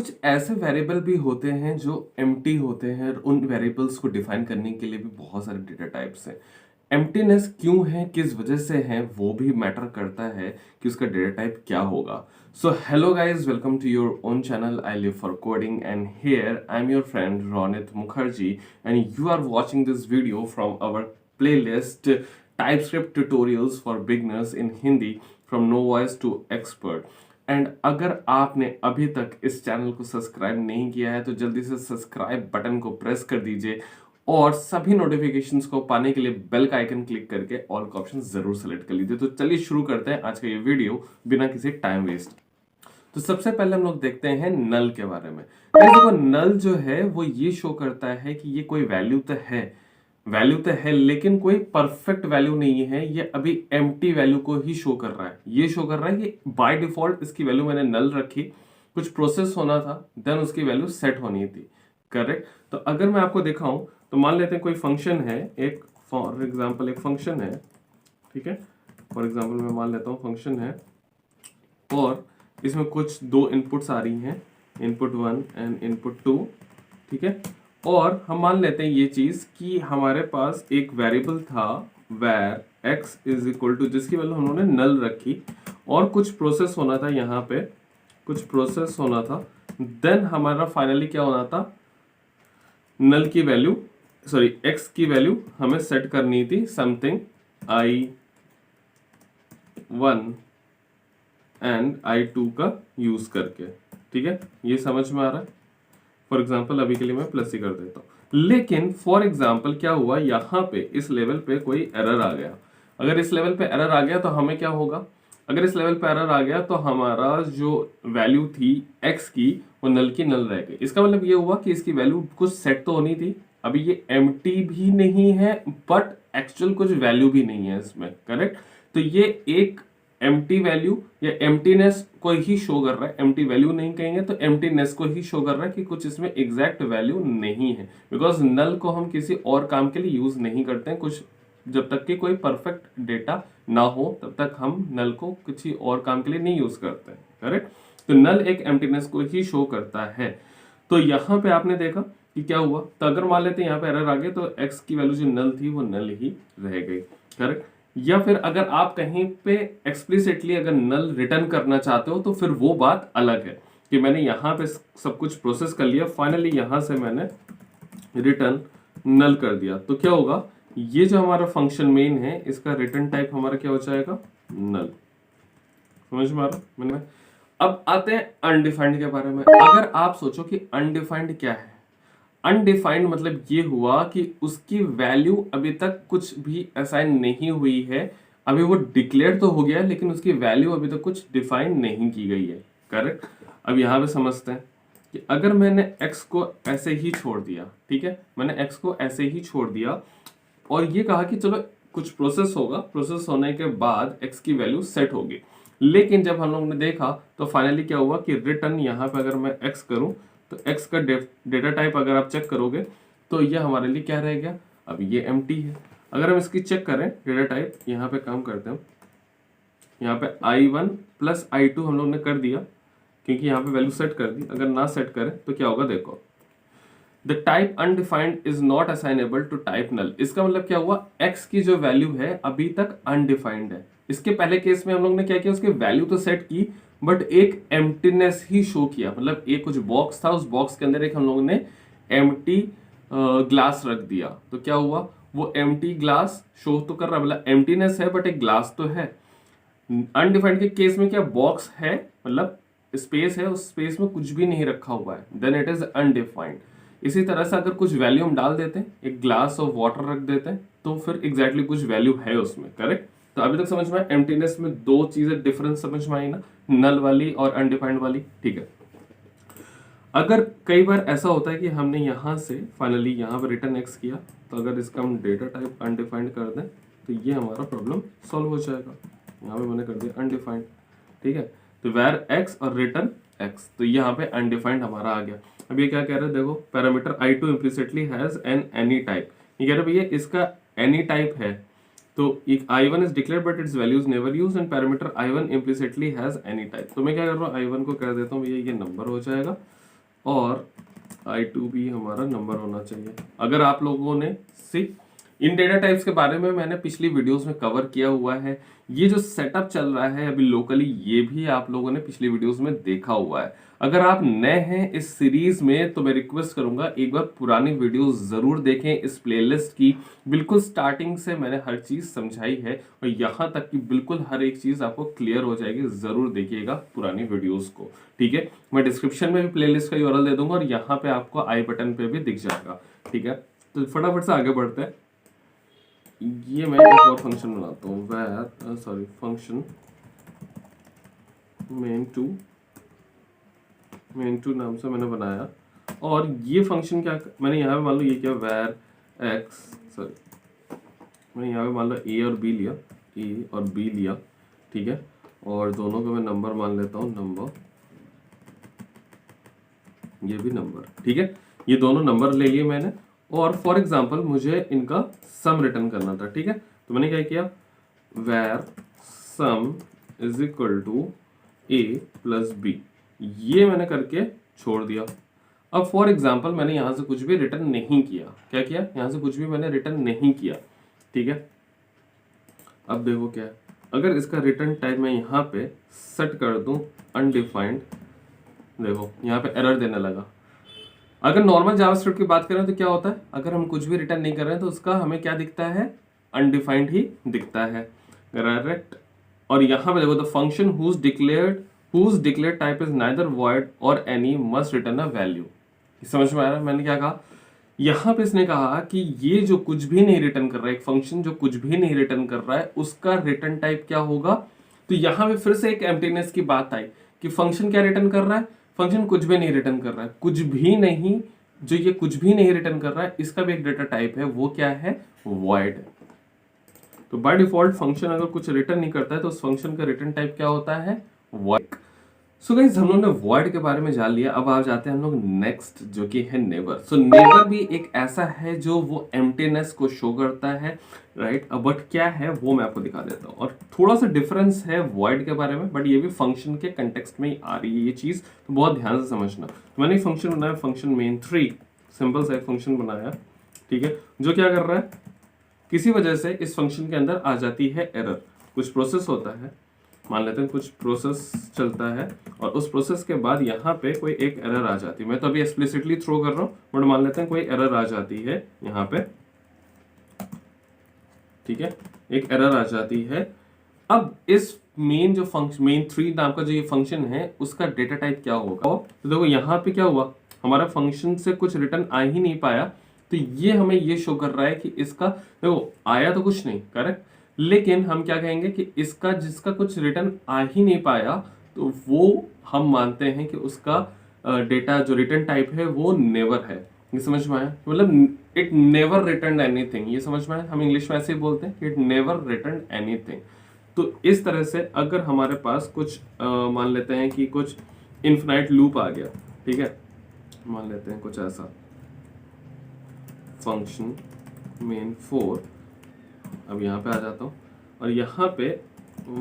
कुछ ऐसे वेरिएबल भी होते हैं जो एम्प्टी होते हैं और उन वेरिएबल्स को डिफाइन करने के लिए भी बहुत सारे डेटा टाइप्स हैं। एम्प्टीनेस क्यों है, किस वजह से है, वो भी मैटर करता है कि उसका डेटा टाइप क्या होगा। So hello guys, welcome to your own channel I live for coding and here I am your friend Ronit Mukherjee and you are watching this video from our playlist TypeScript tutorials for beginners in Hindi from novice to expert. And अगर आपने अभी तक इस channel को subscribe नहीं किया है तो जल्दी से सब्सक्राइब बटन को प्रेस कर दीजिए और सभी नोटिफिकेशंस को पाने के लिए बेल का आइकन क्लिक करके ऑल का ऑप्शन जरूर सेलेक्ट कर लीजिए। तो चलिए शुरू करते हैं आज का ये वीडियो बिना किसी टाइम वेस्ट। तो सबसे पहले हम लोग देखते हैं नल के बारे में। देखो, नल जो है वो ये शो करता है कि ये कोई वैल्यू तो है लेकिन कोई परफेक्ट वैल्यू नहीं है। ये अभी एम्प्टी वैल्यू को ही शो कर रहा है। ये शो कर रहा है कि बाय डिफॉल्ट इसकी वैल्यू मैंने नल रखी, कुछ प्रोसेस होना था, देन उसकी वैल्यू सेट होनी थी। करेक्ट। तो अगर मैं आपको दिखाऊं तो मान लेते हैं कोई फंक्शन है, एक फॉर एग्जाम्पल एक फंक्शन है, ठीक है। फॉर एग्जाम्पल मैं मान लेता हूँ फंक्शन है और इसमें कुछ दो इनपुट्स आ रही हैं, इनपुट 1 एंड इनपुट 2, ठीक है। और हम मान लेते हैं ये चीज कि हमारे पास एक वेरिएबल था where x is equal to, जिसकी वैल्यू हम लोगों ने नल रखी और कुछ प्रोसेस होना था, यहाँ पे कुछ प्रोसेस होना था। देन हमारा फाइनली क्या होना था, नल की वैल्यू x की वैल्यू हमें सेट करनी थी समथिंग i1 एंड i2 का यूज करके, ठीक है। ये समझ में आ रहा है। फॉर एग्जाम्पल अभी के लिए मैं प्लस ही कर देता हूं। लेकिन फॉर एग्जाम्पल क्या हुआ, यहाँ पे इस लेवल पे कोई एरर आ गया। अगर इस लेवल पे एरर आ गया तो हमें क्या होगा, अगर इस लेवल पे एरर आ गया तो हमारा जो वैल्यू थी x की वो नल की नल रह गई। इसका मतलब ये हुआ कि इसकी वैल्यू कुछ सेट तो होनी थी। अभी ये एम्प्टी भी नहीं है बट एक्चुअल कुछ वैल्यू भी नहीं है इसमें। करेक्ट। तो ये एक एम्प्टी वैल्यू या एम्प्टीनेस को ही शो कर रहा है। एम्प्टी वैल्यू नहीं कहेंगे तो एम्प्टीनेस को ही शो कर रहा है कि कुछ इसमें एग्जैक्ट वैल्यू नहीं है। बिकॉज नल को हम किसी और काम के लिए यूज नहीं करते हैं। कुछ जब तक कि कोई परफेक्ट डेटा ना हो तब तक हम नल को किसी और काम के लिए नहीं यूज करते हैं। करेक्ट। तो नल एक एम्प्टीनेस को ही शो करता है। तो यहाँ पे आपने देखा कि क्या हुआ। तो अगर मान लेते हैं यहाँ पे एरर आ गया तो x की वैल्यू जो नल थी वो नल ही रह गई। करेक्ट। या फिर अगर आप कहीं पे एक्सप्लिसिटली अगर नल रिटर्न करना चाहते हो तो फिर वो बात अलग है कि मैंने यहाँ पे सब कुछ प्रोसेस कर लिया, फाइनली यहाँ से मैंने रिटर्न नल कर दिया। तो क्या होगा, ये जो हमारा फंक्शन मेन है इसका रिटर्न टाइप हमारा क्या हो जाएगा, नल। समझ में आ रहा मैंने। अब आते हैं अनडिफाइंड के बारे में। अगर आप सोचो कि अनडिफाइंड क्या है, अनडिफाइंड मतलब ये हुआ कि उसकी वैल्यू अभी तक कुछ भी असाइन नहीं हुई है। अभी वो डिक्लेयर तो हो गया लेकिन उसकी वैल्यू अभी तक कुछ डिफाइन नहीं की गई है। करेक्ट। अब यहाँ पे समझते हैं कि अगर मैंने x को ऐसे ही छोड़ दिया, ठीक है, मैंने x को ऐसे ही छोड़ दिया और ये कहा कि चलो कुछ प्रोसेस होगा, प्रोसेस होने के बाद x की वैल्यू सेट होगी। लेकिन जब हम लोगों ने देखा तो फाइनली क्या हुआ कि रिटर्न यहाँ पे अगर मैं x करूं तो x का डेटा टाइप अगर आप चेक करोगे तो ये हमारे लिए क्या रह गया, अब ये एम्प्टी है। अगर हम इसकी चेक करें डेटा टाइप, यहाँ पे काम करते हैं, यहाँ पे i1 प्लस i2 हम लोग ने कर दिया क्योंकि यहाँ पे वैल्यू सेट कर दी। अगर ना सेट करें तो क्या होगा, देखो the type undefined is not assignable to type null. इसका मतलब क्या हुआ, x की जो वैल्यू है अभी तक अनडिफाइंड है। इसके पहले केस में हम लोग ने क्या किया, उसकी वैल्यू तो सेट की बट एक एम्प्टीनेस ही शो किया। मतलब एक कुछ बॉक्स था, उस बॉक्स के अंदर एक हम लोगों ने एम्प्टी ग्लास रख दिया। तो क्या हुआ, वो एम्प्टी ग्लास शो तो कर रहा है, मतलब एम्प्टीनेस है बट एक ग्लास तो है। अनडिफाइंड के केस में क्या, बॉक्स है मतलब स्पेस है, उस स्पेस में कुछ भी नहीं रखा हुआ है, देन इट इज अनडिफाइंड। इसी तरह से अगर कुछ वैल्यू हम डाल देते हैं, एक ग्लास ऑफ वाटर रख देते हैं तो फिर एग्जैक्टली कुछ वैल्यू है उसमें। करेक्ट। तो अभी तक समझ में एम्प्टीनेस में दो चीजें डिफरेंस समझ में आई ना, नल वाली और अनडिफाइंड वाली। ठीक है। अगर कई बार ऐसा होता है कि हमने यहाँ से फाइनली यहाँ पर रिटर्न एक्स किया तो अगर इसका हम डेटा टाइप अनडिफाइंड कर दें तो ये हमारा प्रॉब्लम सॉल्व हो जाएगा। यहाँ पे मैंने कर दिया अनडिफाइंड, ठीक है। तो वेर एक्स और रिटर्न एक्स, तो यहाँ पे अनडिफाइंड हमारा आ गया। अब ये क्या कह रहे हैं, देखो parameter i2 implicitly has an any type. ये कह रहे भैया इसका एनी टाइप है, तो एक i1 is declared but it's value is never used and parameter i1 implicitly has any type. तो मैं क्या कर रहा हूँ, i1 को कह देता हूँ भैया ये नंबर हो जाएगा और I2 भी हमारा नंबर होना चाहिए। अगर आप लोगों ने इन डेटा टाइप्स के बारे में मैंने पिछली वीडियोस में कवर किया हुआ है। ये जो सेटअप चल रहा है अभी लोकली, ये भी आप लोगों ने पिछली वीडियोस में देखा हुआ है। अगर आप नए हैं इस सीरीज में तो मैं रिक्वेस्ट करूंगा एक बार पुरानी वीडियोस जरूर देखें। इस प्लेलिस्ट की बिल्कुल स्टार्टिंग से मैंने हर चीज समझाई है और यहाँ तक कि बिल्कुल हर एक चीज आपको क्लियर हो जाएगी। जरूर देखिएगा पुरानी वीडियोस को, ठीक है। मैं डिस्क्रिप्शन में भी प्लेलिस्ट का यूआरएल दे दूंगा और यहाँ पे आपको आई बटन पे भी दिख जाएगा, ठीक है। तो फटाफट से आगे बढ़ते हैं। ये मैं एक और फंक्शन बनाता हूँ, where sorry function main two नाम से मैंने बनाया। और ये फंक्शन क्या मैंने यहाँ पे मान लो ये क्या वेर एक्स सॉरी मैंने यहाँ पे मान लो ए और बी लिया, ठीक है। और दोनों को मैं नंबर मान लेता हूँ, नंबर, ये भी नंबर, ठीक है। ये दोनों नंबर ले लिए मैंने और फॉर एग्जांपल मुझे इनका सम रिटर्न करना था, ठीक है। तो मैंने क्या किया, where sum is equal to A plus B, ये मैंने करके छोड़ दिया। अब फॉर एग्जांपल मैंने यहां से कुछ भी रिटर्न नहीं किया, क्या किया, यहां से कुछ भी मैंने रिटर्न नहीं किया, ठीक है। अब देखो क्या है, अगर इसका रिटर्न टाइप मैं यहाँ पे सेट कर दूं अनडिफाइंड, देखो यहाँ पे एरर देने लगा। अगर नॉर्मल जावास्क्रिप्ट की बात करें तो क्या होता है, अगर हम कुछ भी रिटर्न नहीं कर रहे हैं तो उसका हमें क्या दिखता है, अनडिफाइंड ही दिखता है, करेक्ट। और यहाँ पे देखो the function whose declared type is neither void और any must return a value. समझ में आ रहा है मैंने क्या कहा, यहाँ पे इसने कहा कि ये जो कुछ भी नहीं रिटर्न कर रहा है, एक फंक्शन जो कुछ भी नहीं रिटर्न कर रहा है उसका रिटर्न टाइप क्या होगा। तो यहाँ पे फिर से एक एम्प्टीनेस की बात आई कि फंक्शन क्या रिटर्न कर रहा है, फंक्शन कुछ भी नहीं रिटर्न कर रहा है, कुछ भी नहीं, जो ये कुछ भी नहीं रिटर्न कर रहा है इसका भी एक डेटा टाइप है, वो क्या है, वॉइड। तो बाय डिफॉल्ट फंक्शन अगर कुछ रिटर्न नहीं करता है तो उस फंक्शन का रिटर्न टाइप क्या होता है, वॉइड। सो गाइस हम लोग ने वॉइड के बारे में जान लिया। अब आ जाते हैं हम लोग नेक्स्ट, जो कि है नेवर। सो नेवर भी एक ऐसा है जो वो एम्प्टीनेस को शो करता है, राइट। बट क्या है वो मैं आपको दिखा देता हूँ और थोड़ा सा डिफरेंस है वॉइड के बारे में, बट ये भी फंक्शन के कंटेक्स्ट में ही आ रही है ये चीज, तो बहुत ध्यान से समझना। तो मैंने एक फंक्शन बनाया, फंक्शन main3, सिंपल सा एक फंक्शन बनाया, ठीक है, जो क्या कर रहा है, किसी वजह से इस फंक्शन के अंदर आ जाती है एरर। कुछ प्रोसेस होता है, मान लेते हैं कुछ प्रोसेस चलता है और उस प्रोसेस के बाद यहाँ पे कोई एक एरर आ जाती है। मैं तो अभी एक्सप्लिसिटली थ्रो कर रहा हूँ, बट मान लेते हैं कोई एरर आ जाती है यहाँ पे, ठीक है, एक एरर आ जाती है। अब इस मेन जो फंक्शन main3 नाम का जो ये फंक्शन है उसका डेटा टाइप क्या होगा। तो देखो यहाँ पे क्या हुआ, हमारा फंक्शन से कुछ रिटर्न आ ही नहीं पाया, तो ये हमें ये शो कर रहा है कि इसका, देखो आया तो कुछ नहीं, करेक्ट, लेकिन हम क्या कहेंगे कि इसका जिसका कुछ रिटर्न आ ही नहीं पाया तो वो हम मानते हैं कि उसका डेटा जो रिटर्न टाइप है वो नेवर है। ये समझ में आया, मतलब इट नेवर रिटर्न एनीथिंग, ये समझ में आया। हम इंग्लिश में ऐसे ही बोलते हैं, इट नेवर रिटर्न एनीथिंग। तो इस तरह से अगर हमारे पास कुछ मान लेते हैं कि कुछ इन्फिनाइट लूप आ गया, ठीक है, मान लेते हैं कुछ ऐसा फंक्शन main4, अब यहाँ पे आ जाता हूँ और यहाँ पे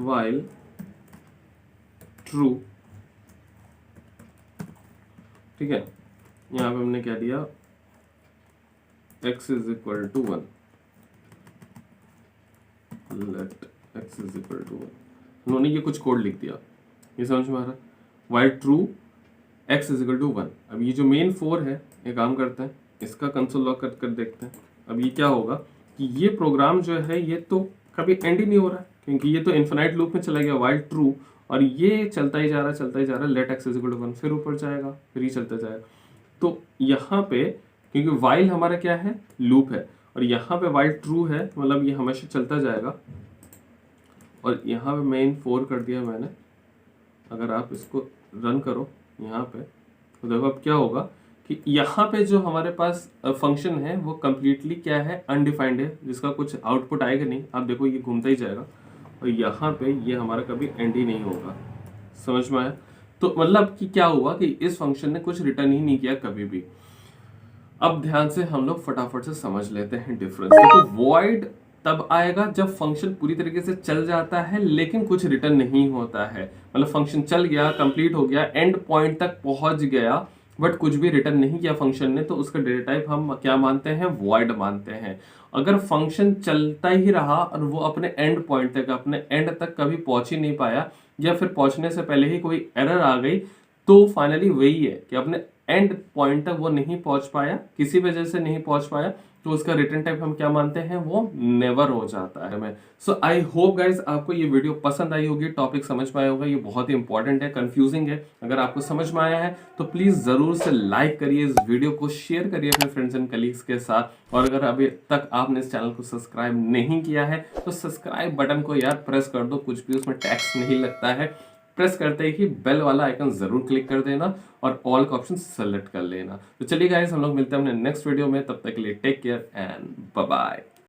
while true, ठीक है, यहाँ पे हमने क्या दिया, x is equal to 1, let x is equal to 1, उन्होंने ये कुछ कोड लिख दिया, ये समझ में आ रहा है, while true x is equal to 1। अब ये जो main4 है, ये काम करता है, इसका कंसोल लॉग कर देखते हैं। अब ये क्या होगा कि ये प्रोग्राम जो है ये तो कभी एंड ही नहीं हो रहा है, क्योंकि ये तो इन्फिनाइट लूप में चला गया while ट्रू, और ये चलता ही जा रहा है, let x is equal to 1, फिर ऊपर जाएगा, फिर ये चलता जाएगा। तो यहाँ पे क्योंकि while हमारा क्या है, लूप है, और यहाँ पे while ट्रू है, मतलब ये हमेशा चलता जाएगा। और यहाँ पे main4 कर दिया मैंने, अगर आप इसको रन करो यहाँ पे तो देखो अब क्या होगा कि यहाँ पे जो हमारे पास फंक्शन है वो कम्प्लीटली क्या है, अनडिफाइंड है, जिसका कुछ आउटपुट आएगा नहीं। आप देखो ये घूमता ही जाएगा और यहाँ पे ये हमारा कभी एंड ही नहीं होगा। समझ में आया? तो मतलब कि क्या हुआ कि इस फंक्शन ने कुछ रिटर्न ही नहीं किया कभी भी। अब ध्यान से हम लोग फटाफट से समझ लेते हैं डिफरेंस। देखो वॉइड तब आएगा जब फंक्शन पूरी तरीके से चल जाता है लेकिन कुछ रिटर्न नहीं होता है, मतलब फंक्शन चल गया, कंप्लीट हो गया, एंड पॉइंट तक पहुंच गया, बट कुछ भी रिटर्न नहीं किया फंक्शन ने, तो उसका डेटा टाइप हम क्या मानते हैं, वॉइड मानते हैं। अगर फंक्शन चलता ही रहा और वो अपने एंड पॉइंट तक, अपने एंड तक कभी पहुंच ही नहीं पाया, या फिर पहुंचने से पहले ही कोई एरर आ गई, तो फाइनली वही है कि अपने एंड पॉइंट तक वो नहीं पहुंच पाया, किसी वजह से नहीं पहुंच पाया, तो उसका रिटर्न टाइप हम क्या मानते हैं, वो नेवर हो जाता है। मैं सो आई होप गाइज आपको ये वीडियो पसंद आई होगी, टॉपिक समझ में आया होगा। ये बहुत ही इंपॉर्टेंट है, कंफ्यूजिंग है। अगर आपको समझ में आया है तो प्लीज जरूर से लाइक करिए, इस वीडियो को शेयर करिए अपने फ्रेंड्स एंड कलीग्स के साथ। और अगर अभी तक आपने इस चैनल को सब्सक्राइब नहीं किया है तो सब्सक्राइब बटन को यार प्रेस कर दो, कुछ भी उसमें टैक्स नहीं लगता है। प्रेस करते ही बेल वाला आइकन जरूर क्लिक कर देना और ऑल का ऑप्शन सेलेक्ट कर लेना। तो चलिए गाइस, हम लोग मिलते हैं अपने नेक्स्ट वीडियो में, तब तक के लिए take care and bye bye.